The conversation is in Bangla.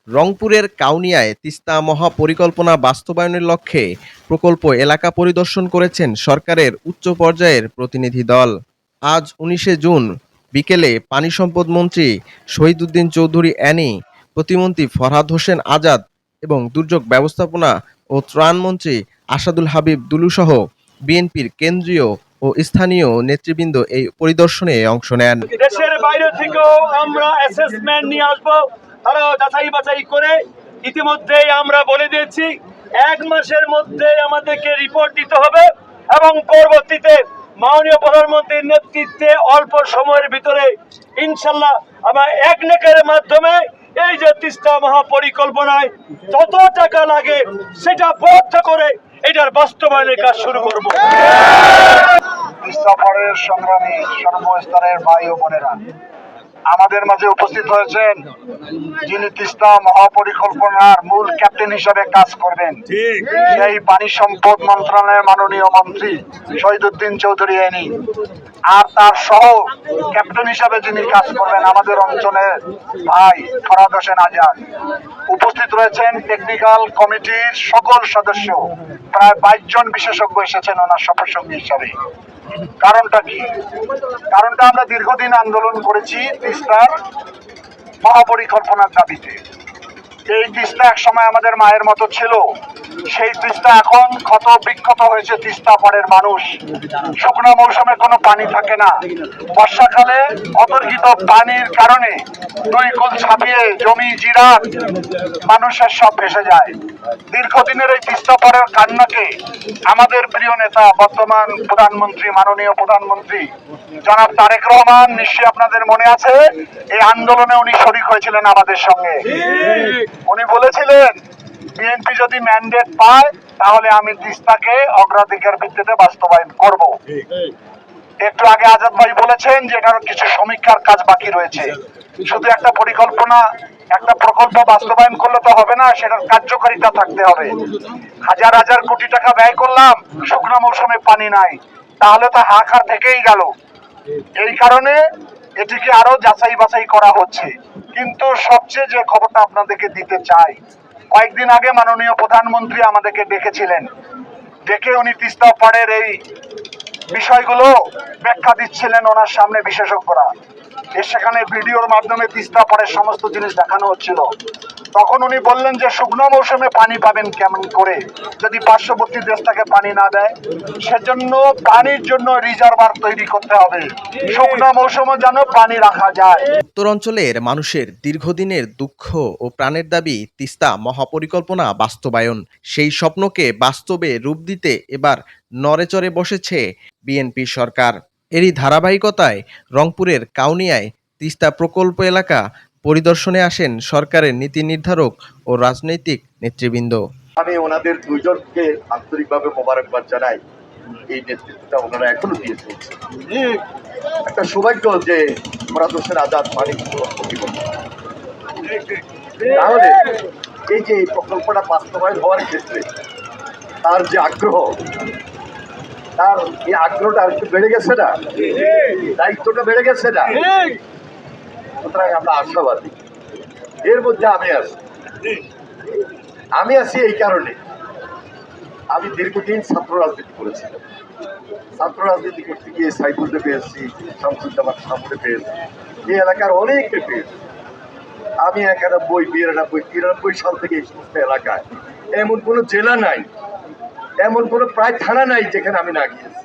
রংপুরের কাউনিয়ায় তিস্তা মহাপরিকল্পনা বাস্তবায়নের লক্ষ্যে প্রকল্প এলাকা পরিদর্শন করেছেন সরকারের উচ্চ পর্যায়ের প্রতিনিধি দল। আজ ১৯শে জুন বিকেলে পানি সম্পদ মন্ত্রী শহীদ উদ্দিন চৌধুরী অ্যানি, প্রতিমন্ত্রী ফরহাদ হোসেন আজাদ এবং দুর্যোগ ব্যবস্থাপনা ও ত্রাণ মন্ত্রী আসাদুল হাবিব দুলুসহ বিএনপির কেন্দ্রীয় ও স্থানীয় নেতৃবৃন্দ এই পরিদর্শনে অংশ নেন। দেশের বাইরে থেকেও আমরা অ্যাসেসমেন্ট নিয়ে আসবো, তারা যাচাই বাছাই করে ইতিমধ্যেই আমরা বলে দিয়েছি 1 মাসের মধ্যে আমাদেরকে রিপোর্ট দিতে হবে এবং পরবর্তীতে মাননীয় প্রধানমন্ত্রীর নেতৃত্বে অল্প সময়ের ভিতরে ইনশাল্লাহ আমরা একনেকের মাধ্যমে এই যে তিস্তা মহাপরিকল্পনায় যত টাকা লাগে সেটা বরাদ্দ করে এটার বাস্তবায়নের কাজ শুরু করব। তিস্তা পাড়ের সংগ্রামী সর্বস্তরের ভাই ও বোনেরা, আমাদের মাঝে উপস্থিত হয়েছেন যিনি তিস্তা মহাপরিকল্পনার মূল ক্যাপ্টেন হিসেবে কাজ করবেন, সেই পানি সম্পদ মন্ত্রণালয়ের মাননীয় মন্ত্রী শহীদ উদ্দিন চৌধুরী অ্যানি, আর তার সহ ক্যাপ্টেন হিসেবে যিনি কাজ করবেন আমাদের অঞ্চলের ভাই ফরহাদ হোসেন আজাদ। উপস্থিত রয়েছেন টেকনিক্যাল কমিটির সকল সদস্য, প্রায় 22 জন বিশেষজ্ঞ এসেছেন ওনার সফরসঙ্গী হিসাবে। কারণটা কি? কারণটা আমরা দীর্ঘদিন আন্দোলন করেছি তিস্তার মহাপরিকল্পনার দাবিতে। এই তিস্তা এক সময় আমাদের মায়ের মতো ছিল, সেই তিস্তা এখন ক্ষত বিক্ষত হয়েছে। তিস্তা পাড়ের মানুষ, শুকনো মৌসুমে কোনো পানি থাকে না, বর্ষাকালে অতর্কিত পানির কারণে 2 কুল ছাপিয়ে জমি জিরাত মানুষের সব ভেসে যায়। দীর্ঘদিনের এই তিস্তা পাড়ের কান্নাকে আমাদের প্রিয় নেতা বর্তমান প্রধানমন্ত্রী মাননীয় প্রধানমন্ত্রী জনাব তারেক রহমান, নিশ্চয়ই আপনাদের মনে আছে, এই আন্দোলনে উনি শরীক হয়েছিলেন আমাদের সঙ্গে। উনি বলেছিলেন বিএনপি যদি ম্যান্ডেট পায় তাহলে আমি তিস্তাকে অগ্রাধিকার ভিত্তিতে বাস্তবায়ন করব। একটু আগে আজাদ ভাই বলেছেন যে এটার কিছু সমীক্ষার কাজ বাকি রয়েছে। শুধু একটা পরিকল্পনা, একটা প্রকল্প বাস্তবায়ন করলে তো হবে না, সেটার কার্যকারিতা থাকতে হবে। হাজার হাজার কোটি টাকা ব্যয় করলাম, শুকনো মৌসুমে পানি নাই, তাহলে তো হাহাকার থেকেই গেল। এই কারণে এটিকে আরো যাচাই বাছাই করা হচ্ছে। কিন্তু সবচেয়ে যে খবরটা আপনাদেরকে দিতে চাই, কয়েকদিন আগে মাননীয় প্রধানমন্ত্রী আমাদেরকে ডেকেছিলেন, ডেকে উনি তিস্তা পাড়ের এই বিষয়গুলো ব্যাখ্যা দিচ্ছিলেন ওনার সামনে বিশেষজ্ঞরা। সেখানে ভিডিওর মাধ্যমে তিস্তা পাড়ের সমস্ত জিনিস দেখানো হচ্ছিল। তখন উনি বললেন যে শুকনো মৌসুমে পানি পাবেন কেমন করে যদি পার্শ্ববর্তী দেশটাকে পানি না দেয়, সেজন্য পানির জন্য রিজার্ভার তৈরি করতে হবে, শুকনো মৌসুমে যেন পানি রাখা যায়। উত্তরাঞ্চলের মানুষের দীর্ঘদিনের দুঃখ ও প্রাণের দাবি তিস্তা মহাপরিকল্পনা বাস্তবায়ন। সেই স্বপ্নকে বাস্তবে রূপ দিতে এবার নড়েচড়ে বসেছে বিএনপি সরকার। এরই ধারাবাহিকতায় রংপুরের কাউনিয়ায় তিস্তা প্রকল্প এলাকা পরিদর্শনে আসেন সরকারের নীতি নির্ধারক ও রাজনৈতিক নেতৃবৃন্দ। আমি ওনাদের 2 জনকে আন্তরিকভাবে মোবারকবাদ জানাই। এই নেতৃত্বটা ওনারা এখনো দিয়েছে। একটা সৌভাগ্য যে ফরহাদ হোসেন আজাদ পানি তাহলে এই যে প্রকল্পটা বাস্তবায়ন হওয়ার ক্ষেত্রে তার যে আগ্রহ, তার এই আগ্রহটা আর একটু বেড়ে গেছে না, দায়িত্বটা বেড়ে গেছে না, সুতরাং আমরা আশাবাদী। এর মধ্যে আমি আছি এই কারণে, আমি দীর্ঘদিন ছাত্র রাজনীতি করেছিলাম। ছাত্র রাজনীতি করতে গিয়ে সাইফুলকে পেয়েছি, শামসুজ্জামান সামনে পেয়েছি, এই এলাকার অনেককে পেয়েছি। আমি 91, 92, 93 সাল থেকে এই সমস্ত এলাকায়, এমন কোনো জেলা নাই, এমন কোনো প্রায় থানা নাই যেখানে আমি না গিয়েছি।